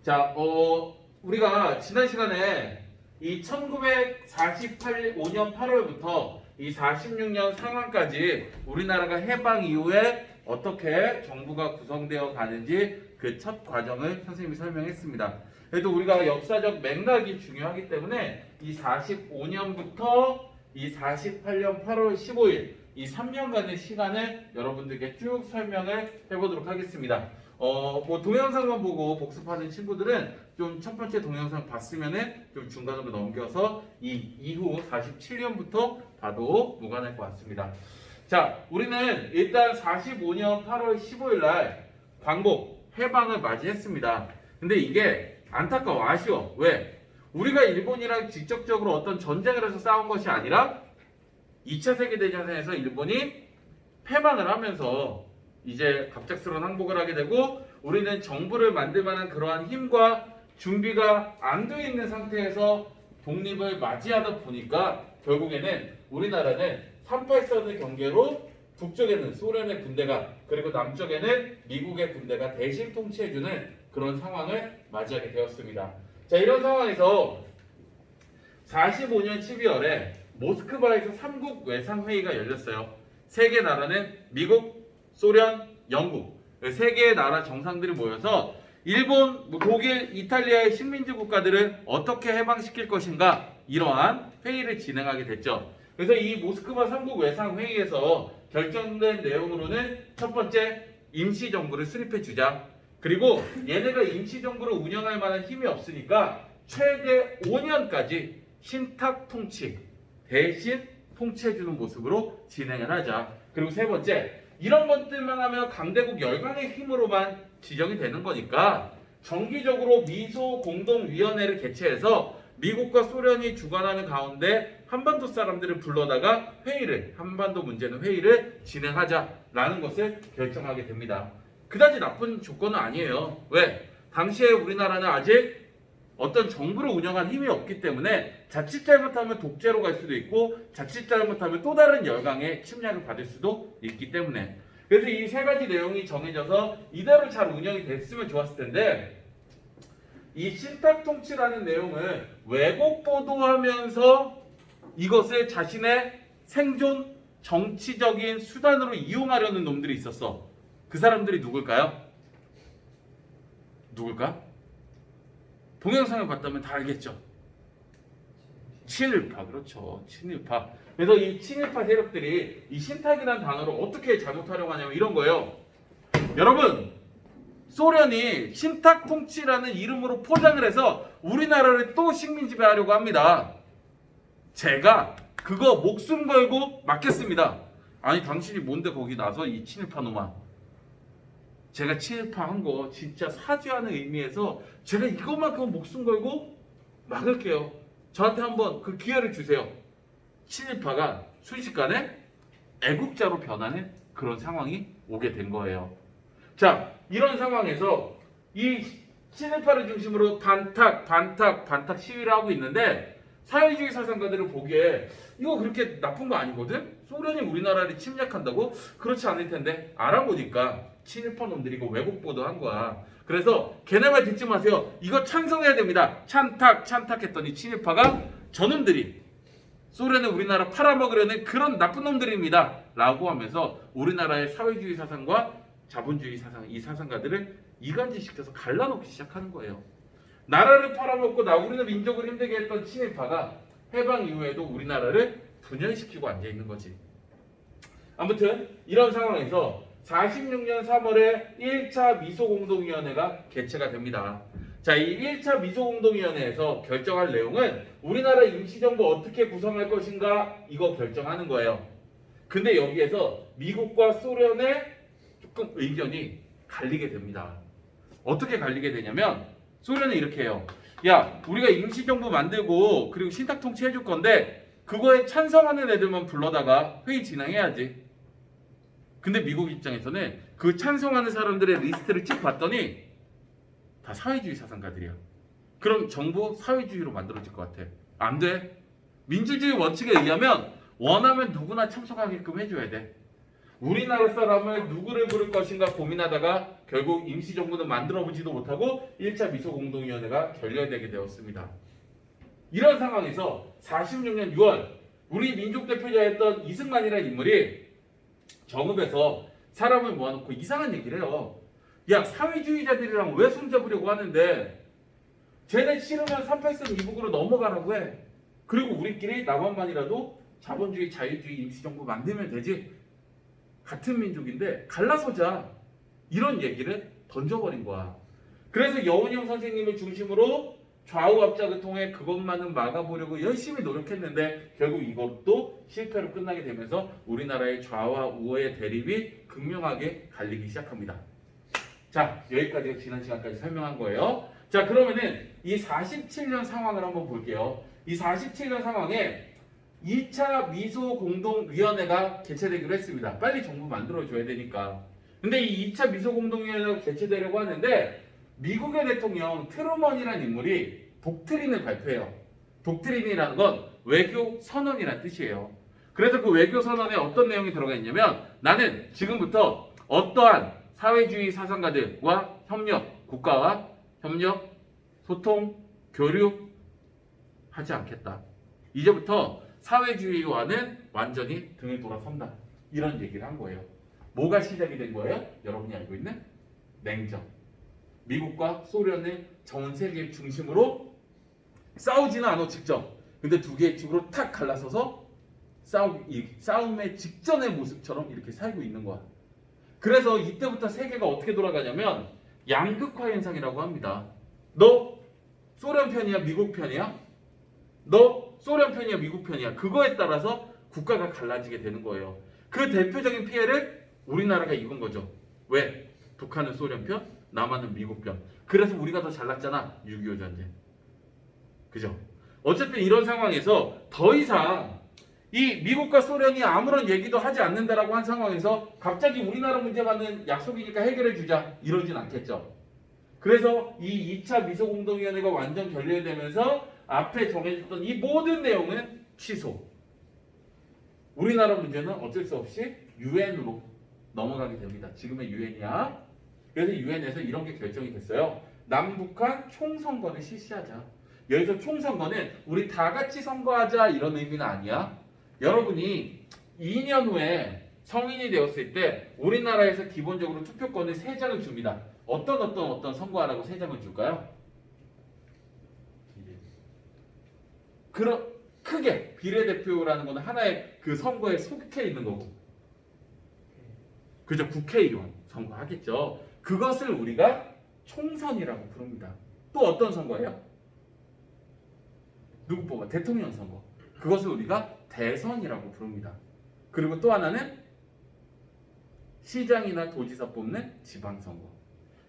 자, 우리가 지난 시간에 이 1945년 8월부터 이 46년 상황까지 우리나라가 해방 이후에 어떻게 정부가 구성되어 가는지 그 첫 과정을 선생님이 설명했습니다. 그래도 우리가 역사적 맥락이 중요하기 때문에 이 45년부터 이 48년 8월 15일 이 3년간의 시간을 여러분들께 쭉 설명을 해보도록 하겠습니다. 뭐 동영상만 보고 복습하는 친구들은 좀 첫 번째 동영상 봤으면은 좀 중간으로 넘겨서 이 이후 47년부터 봐도 무관할 것 같습니다. 자, 우리는 일단 45년 8월 15일 날 광복 해방을 맞이했습니다. 근데 이게 안타까워, 아쉬워. 왜? 우리가 일본이랑 직접적으로 어떤 전쟁을 해서 싸운 것이 아니라 2차 세계대전에서 일본이 패망을 하면서 이제 갑작스러운 항복을 하게 되고 우리는 정부를 만들 만한 그러한 힘과 준비가 안 돼 있는 상태에서 독립을 맞이하다 보니까 결국에는 우리나라는 38선의 경계로 북쪽에는 소련의 군대가 그리고 남쪽에는 미국의 군대가 대신 통치해주는 그런 상황을 맞이하게 되었습니다. 자, 이런 상황에서 45년 12월에 모스크바에서 3국 외상회의가 열렸어요. 세 개 나라는 미국, 소련, 영국 세 개의 나라 정상들이 모여서 일본, 독일, 이탈리아의 식민지 국가들을 어떻게 해방시킬 것인가 이러한 회의를 진행하게 됐죠. 그래서 이 모스크바 3국 외상회의에서 결정된 내용으로는 첫 번째, 임시정부를 수립해 주자. 그리고 얘네가 임시정부를 운영할 만한 힘이 없으니까 최대 5년까지 신탁 통치 대신 통치해주는 모습으로 진행을 하자. 그리고 세 번째, 이런 것들만 하면 강대국 열강의 힘으로만 지정이 되는 거니까 정기적으로 미소 공동위원회를 개최해서 미국과 소련이 주관하는 가운데 한반도 사람들을 불러다가 한반도 문제는 회의를 진행하자라는 것을 결정하게 됩니다. 그다지 나쁜 조건은 아니에요. 왜? 당시에 우리나라는 아직 어떤 정부를 운영한 힘이 없기 때문에 자칫 잘못하면 독재로 갈 수도 있고 자칫 잘못하면 또 다른 열강의 침략을 받을 수도 있기 때문에 그래서 이 세 가지 내용이 정해져서 이대로 잘 운영이 됐으면 좋았을 텐데 이 신탁 통치라는 내용을 왜곡 보도하면서 이것을 자신의 생존 정치적인 수단으로 이용하려는 놈들이 있었어. 그 사람들이 누굴까요? 누굴까? 동영상을 봤다면 다 알겠죠. 친일파, 그렇죠. 친일파. 그래서 이 친일파 세력들이 이 신탁이라는 단어를 어떻게 잘못 활용하냐면 이런 거예요. 여러분, 소련이 신탁 통치라는 이름으로 포장을 해서 우리나라를 또 식민 지배하려고 합니다. 제가 그거 목숨 걸고 막겠습니다. 아니 당신이 뭔데 거기 나서 이 친일파 놈아. 제가 친일파 한 거 진짜 사죄하는 의미에서 제가 이것만큼 목숨 걸고 막을게요. 저한테 한번 그 기회를 주세요. 친일파가 순식간에 애국자로 변하는 그런 상황이 오게 된 거예요. 자, 이런 상황에서 이 친일파를 중심으로 반탁 시위를 하고 있는데 사회주의 사상가들을 보기에 이거 그렇게 나쁜 거 아니거든? 소련이 우리나라를 침략한다고? 그렇지 않을 텐데 알아보니까 친일파 놈들이 이거 왜곡 보도한 거야. 그래서 걔네 말 듣지 마세요. 이거 찬성해야 됩니다. 찬탁 했더니 친일파가 저놈들이 소련은 우리나라 팔아먹으려는 그런 나쁜 놈들입니다. 라고 하면서 우리나라의 사회주의 사상과 자본주의 사상, 이 사상가들을 이간질시켜서 갈라놓기 시작하는 거예요. 나라를 팔아먹고 우리는 민족을 힘들게 했던 친일파가 해방 이후에도 우리나라를 분열시키고 앉아있는 거지. 아무튼 이런 상황에서 46년 3월에 1차 미소공동위원회가 개최가 됩니다. 자, 이 1차 미소공동위원회에서 결정할 내용은 우리나라 임시정부 어떻게 구성할 것인가 이거 결정하는 거예요. 근데 여기에서 미국과 소련의 조금 의견이 갈리게 됩니다. 어떻게 갈리게 되냐면 소련은 이렇게 해요. 야, 우리가 임시정부 만들고 그리고 신탁 통치 해줄 건데 그거에 찬성하는 애들만 불러다가 회의 진행해야지. 근데 미국 입장에서는 그 찬성하는 사람들의 리스트를 쭉 봤더니 다 사회주의 사상가들이야. 그럼 정부 사회주의로 만들어질 것 같아. 안 돼. 민주주의 원칙에 의하면 원하면 누구나 참석하게끔 해줘야 돼. 우리나라 사람을 누구를 부를 것인가 고민하다가 결국 임시정부는 만들어보지도 못하고 1차 미소공동위원회가 결렬되게 되었습니다. 이런 상황에서 46년 6월 우리 민족 대표자였던 이승만이라는 인물이 정읍에서 사람을 모아놓고 이상한 얘기를 해요. 야, 사회주의자들이랑 왜 손잡으려고 하는데 쟤네 싫으면 38선 이북으로 넘어가라고 해. 그리고 우리끼리 남한만이라도 자본주의 자유주의 임시정부 만들면 되지. 같은 민족인데 갈라서자. 이런 얘기를 던져버린 거야. 그래서 여운형 선생님을 중심으로 좌우 합작을 통해 그것만은 막아보려고 열심히 노력했는데 결국 이것도 실패로 끝나게 되면서 우리나라의 좌와 우의 대립이 극명하게 갈리기 시작합니다. 자, 여기까지가 지난 시간까지 설명한 거예요. 자, 그러면은 이 47년 상황을 한번 볼게요. 이 47년 상황에 2차 미소공동위원회가 개최되기로 했습니다. 빨리 정부 만들어줘야 되니까. 근데 이 2차 미소공동위원회가 개최되려고 하는데 미국의 대통령 트루먼이라는 인물이 독트린을 발표해요. 독트린이라는 건 외교 선언이라는 뜻이에요. 그래서 그 외교 선언에 어떤 내용이 들어가 있냐면 나는 지금부터 어떠한 사회주의 사상가들과 협력, 국가와 협력, 소통, 교류 하지 않겠다. 이제부터 사회주의와는 완전히 등을 돌아선다. 이런 얘기를 한 거예요. 뭐가 시작이 된 거예요? 여러분이 알고 있는 냉전. 미국과 소련을 전 세계 중심으로 싸우지는 않아 직접. 근데 두 개의 축으로 탁 갈라서서 싸움의 직전의 모습처럼 이렇게 살고 있는 거야. 그래서 이때부터 세계가 어떻게 돌아가냐면 양극화 현상이라고 합니다. 너 소련 편이야? 미국 편이야? 너 소련 편이야? 미국 편이야? 그거에 따라서 국가가 갈라지게 되는 거예요. 그 대표적인 피해를 우리나라가 입은 거죠. 왜? 북한은 소련 편, 남한은 미국 편. 그래서 우리가 더 잘났잖아. 6.25 전쟁. 그죠? 어쨌든 이런 상황에서 더 이상 이 미국과 소련이 아무런 얘기도 하지 않는다라고 한 상황에서 갑자기 우리나라 문제만은 약속이니까 해결해 주자 이러진 않겠죠. 그래서 이 2차 미소공동위원회가 완전 결렬되면서 앞에 정해졌던 이 모든 내용은 취소. 우리나라 문제는 어쩔 수 없이 유엔으로 넘어가게 됩니다. 지금의 유엔이야. 그래서 유엔에서 이런 게 결정이 됐어요. 남북한 총선거를 실시하자. 여기서 총선거는 우리 다 같이 선거하자 이런 의미는 아니야. 여러분이 2년 후에 성인이 되었을 때 우리나라에서 기본적으로 투표권을 3장을 줍니다. 어떤 선거하라고 3장을 줄까요? 그럼 크게 비례대표라는 거는 하나의 그 선거에 속해 있는 거고, 그죠? 국회의원 선거하겠죠. 그것을 우리가 총선이라고 부릅니다. 또 어떤 선거예요? 누구 뽑아? 대통령 선거. 그것을 우리가 대선이라고 부릅니다. 그리고 또 하나는 시장이나 도지사 뽑는 지방선거.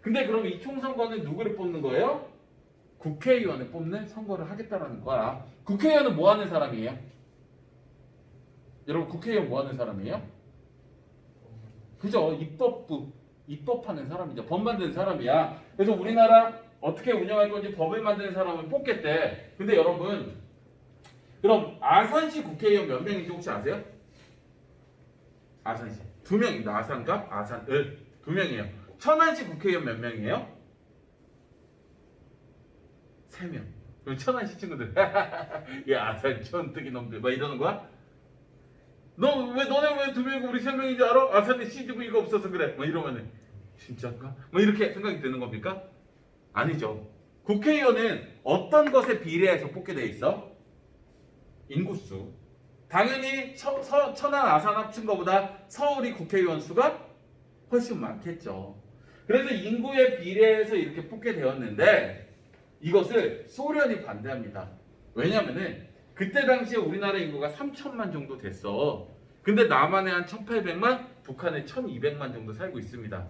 근데 그럼 이 총선거는 누구를 뽑는 거예요? 국회의원을 뽑는 선거를 하겠다라는 거야. 국회의원은 뭐 하는 사람이에요? 여러분 국회의원 뭐 하는 사람이에요? 그죠? 입법하는 사람이죠. 법 만드는 사람이야. 그래서 우리나라 어떻게 운영할 건지 법을 만드는 사람을 뽑겠대. 근데 여러분 그럼 아산시 국회의원 몇 명인지 혹시 아세요? 아산시 2명입니다. 아산과 아산을 2명이에요. 천안시 국회의원 몇 명이에요? 3명. 그럼 천안시 친구들 야 아산 천뜨기 놈들 막 이러는 거야? 너네 왜 2명이고 우리 3명인지 알아? 아산에 CGV가 없어서 그래. 뭐 이러면은 진짜인가? 뭐 이렇게 생각이 드는 겁니까? 아니죠. 국회의원은 어떤 것에 비례해서 뽑게 돼 있어? 인구수. 당연히 천안 아산 합친 것보다 서울이 국회의원 수가 훨씬 많겠죠. 그래서 인구에 비례해서 이렇게 뽑게 되었는데 이것을 소련이 반대합니다. 왜냐면은 그때 당시에 우리나라 인구가 3천만 정도 됐어. 근데 남한에 한 1,800만, 북한에 1,200만 정도 살고 있습니다.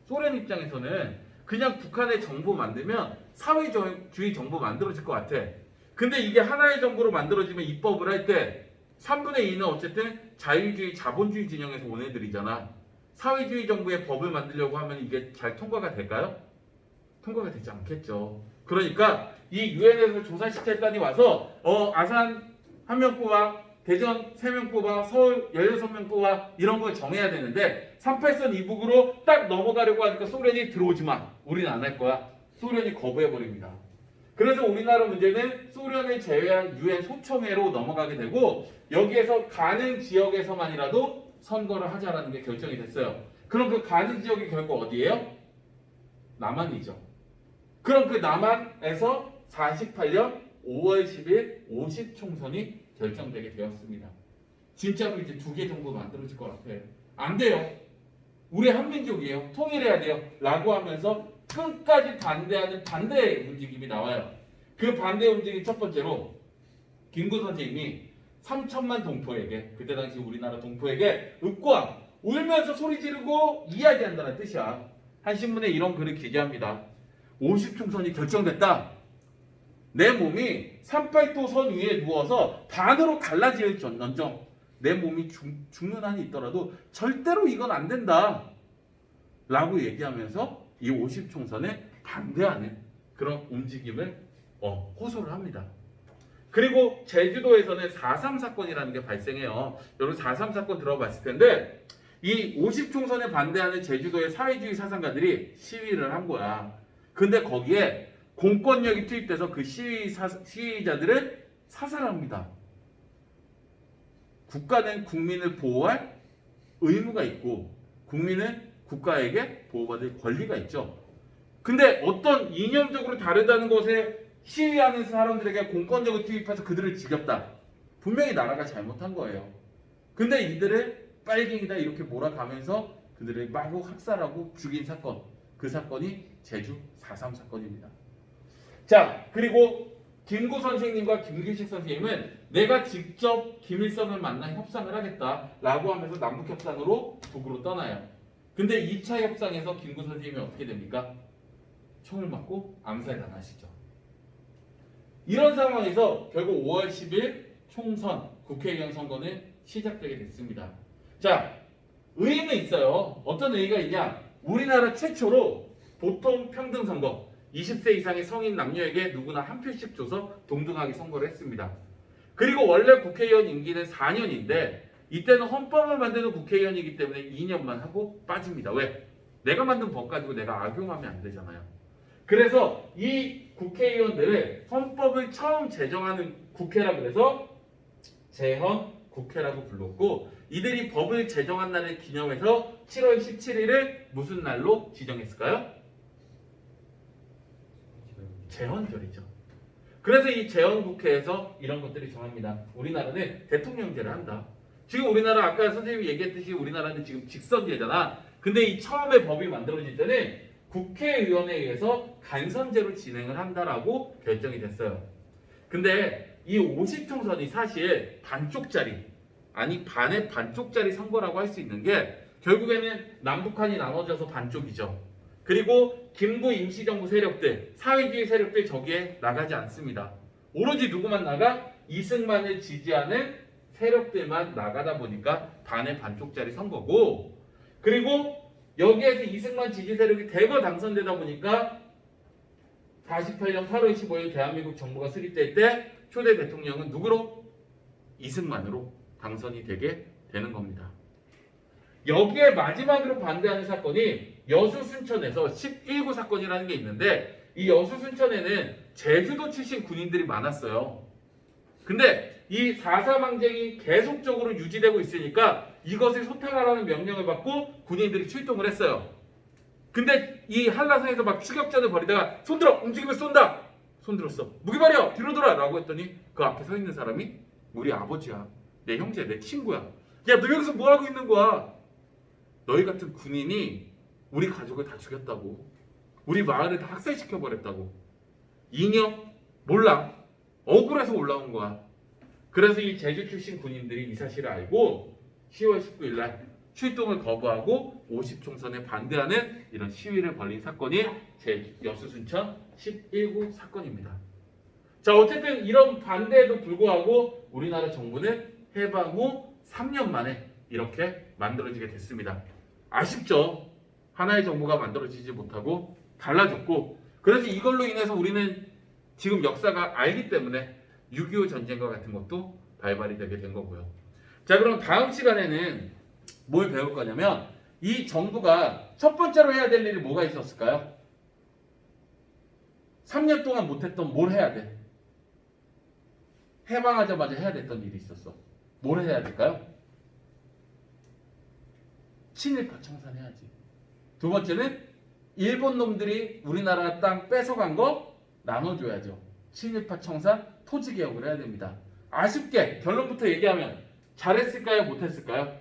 소련 입장에서는 그냥 북한의 정부 만들면 사회주의 정부 만들어질 것 같아. 근데 이게 하나의 정부로 만들어지면 입법을 할 때 3분의 2는 어쨌든 자유주의, 자본주의 진영에서 온 애들이잖아. 사회주의 정부의 법을 만들려고 하면 이게 잘 통과가 될까요? 통과가 되지 않겠죠. 그러니까 이 유엔에서 조사시켰다니 와서 아산 한 명 뽑아, 대전 3명 뽑아, 서울 16명 뽑아 이런 걸 정해야 되는데 38선 이북으로 딱 넘어가려고 하니까 소련이 들어오지 마. 우리는 안 할 거야. 소련이 거부해버립니다. 그래서 우리나라 문제는 소련을 제외한 유엔 소총회로 넘어가게 되고 여기에서 가는 지역에서만이라도 선거를 하자라는 게 결정이 됐어요. 그럼 그 가는 지역이 결국 어디예요? 남한이죠. 그럼 그 남한에서 48년 5월 10일 50총선이 결정되게 되었습니다. 진짜로 이제 2개 정도 만들어질 것 같아요. 안 돼요. 우리 한민족이에요. 통일해야 돼요. 라고 하면서 끝까지 반대하는 반대의 움직임이 나와요. 그 반대 움직임 첫 번째로 김구 선생님이 3천만 동포에게 그때 당시 우리나라 동포에게 읍과 울면서 소리 지르고 이야기한다는 뜻이야. 한 신문에 이런 글을 기재합니다. 50총선이 결정됐다. 내 몸이 38도 선 위에 누워서 반으로 갈라질런정 내 몸이 죽는 한이 있더라도 절대로 이건 안 된다. 라고 얘기하면서 이 50총선에 반대하는 그런 움직임을 호소를 합니다. 그리고 제주도에서는 4.3 사건이라는 게 발생해요. 여러분 4.3 사건 들어봤을 텐데 이 50총선에 반대하는 제주도의 사회주의 사상가들이 시위를 한 거야. 근데 거기에 공권력이 투입돼서 그 시위자들을 사살합니다. 국가는 국민을 보호할 의무가 있고 국민은 국가에게 보호받을 권리가 있죠. 근데 어떤 이념적으로 다르다는 것에 시위하는 사람들에게 공권력을 투입해서 그들을 죽였다. 분명히 나라가 잘못한 거예요. 근데 이들을 빨갱이다 이렇게 몰아가면서 그들을 마구 학살하고 죽인 사건. 그 사건이 제주 4.3 사건입니다. 자, 그리고 김구 선생님과 김규식 선생님은 내가 직접 김일성을 만나 협상을 하겠다라고 하면서 남북협상으로 북으로 떠나요. 근데 2차 협상에서 김구 선생님이 어떻게 됩니까? 총을 맞고 암살당하시죠. 이런 상황에서 결국 5월 10일 총선, 국회의원 선거는 시작되게 됐습니다. 자, 의의는 있어요. 어떤 의의가 있냐? 우리나라 최초로 보통 평등 선거, 20세 이상의 성인 남녀에게 누구나 한 표씩 줘서 동등하게 선거를 했습니다. 그리고 원래 국회의원 임기는 4년인데 이때는 헌법을 만드는 국회의원이기 때문에 2년만 하고 빠집니다. 왜? 내가 만든 법 가지고 내가 악용하면 안 되잖아요. 그래서 이 국회의원들을 헌법을 처음 제정하는 국회라 그래서 제헌 국회라고 불렀고 이들이 법을 제정한 날을 기념해서 7월 17일을 무슨 날로 지정했을까요? 제헌절이죠. 그래서 이 제헌국회에서 이런 것들이 정합니다. 우리나라는 대통령제를 한다. 지금 우리나라 아까 선생님이 얘기했듯이 우리나라는 지금 직선제잖아. 근데 이 처음에 법이 만들어질 때는 국회의원에 의해서 간선제로 진행을 한다라고 결정이 됐어요. 근데 이 50총선이 사실 반쪽짜리 아니 반의 반쪽짜리 선거라고 할 수 있는 게 결국에는 남북한이 나눠져서 반쪽이죠. 그리고 김구 임시정부 세력들, 사회주의 세력들 저기에 나가지 않습니다. 오로지 누구만 나가? 이승만을 지지하는 세력들만 나가다 보니까 반의 반쪽짜리 선거고 그리고 여기에서 이승만 지지 세력이 대거 당선되다 보니까 48년 8월 15일 대한민국 정부가 수립될 때 초대 대통령은 누구로? 이승만으로 당선이 되게 되는 겁니다. 여기에 마지막으로 반대하는 사건이 여수 순천에서 11구 사건이라는 게 있는데 이 여수 순천에는 제주도 출신 군인들이 많았어요. 근데 이 4.3 항쟁이 계속적으로 유지되고 있으니까 이것을 소탕하라는 명령을 받고 군인들이 출동을 했어요. 근데 이 한라산에서 막 추격전을 벌이다가 손들어! 움직이면 쏜다! 손들었어. 무기 버려! 뒤로 돌아! 라고 했더니 그 앞에 서 있는 사람이 우리 아버지야. 내 형제, 내 친구야. 야, 너 여기서 뭐 하고 있는 거야? 너희 같은 군인이 우리 가족을 다 죽였다고. 우리 마을을 다 학살시켜버렸다고. 이념? 몰라. 억울해서 올라온 거야. 그래서 이 제주 출신 군인들이 이 사실을 알고 10월 19일 날 출동을 거부하고 50총선에 반대하는 이런 시위를 벌인 사건이 여수 순천 11구 사건입니다. 자, 어쨌든 이런 반대에도 불구하고 우리나라 정부는 해방 후 3년 만에 이렇게 만들어지게 됐습니다. 아쉽죠? 하나의 정부가 만들어지지 못하고 달라졌고 그래서 이걸로 인해서 우리는 지금 역사가 알기 때문에 6.25 전쟁과 같은 것도 발발이 되게 된 거고요. 자, 그럼 다음 시간에는 뭘 배울 거냐면 이 정부가 첫 번째로 해야 될 일이 뭐가 있었을까요? 3년 동안 못했던 뭘 해야 돼? 해방하자마자 해야 됐던 일이 있었어. 뭘 해야 될까요? 친일파 청산해야지. 두 번째는 일본 놈들이 우리나라 땅 뺏어간 거 나눠줘야죠. 친일파 청산, 토지개혁을 해야 됩니다. 아쉽게 결론부터 얘기하면 잘했을까요? 못했을까요?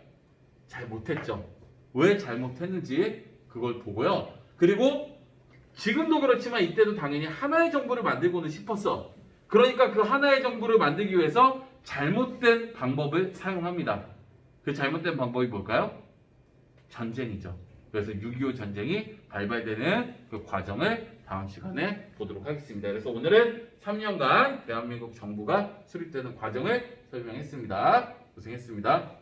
잘 못했죠. 왜 잘못했는지 그걸 보고요. 그리고 지금도 그렇지만 이때도 당연히 하나의 정부를 만들고는 싶었어. 그러니까 그 하나의 정부를 만들기 위해서 잘못된 방법을 사용합니다. 그 잘못된 방법이 뭘까요? 전쟁이죠. 그래서 6.25 전쟁이 발발되는 그 과정을 다음 시간에 보도록 하겠습니다. 그래서 오늘은 3년간 대한민국 정부가 수립되는 과정을 설명했습니다. 고생했습니다.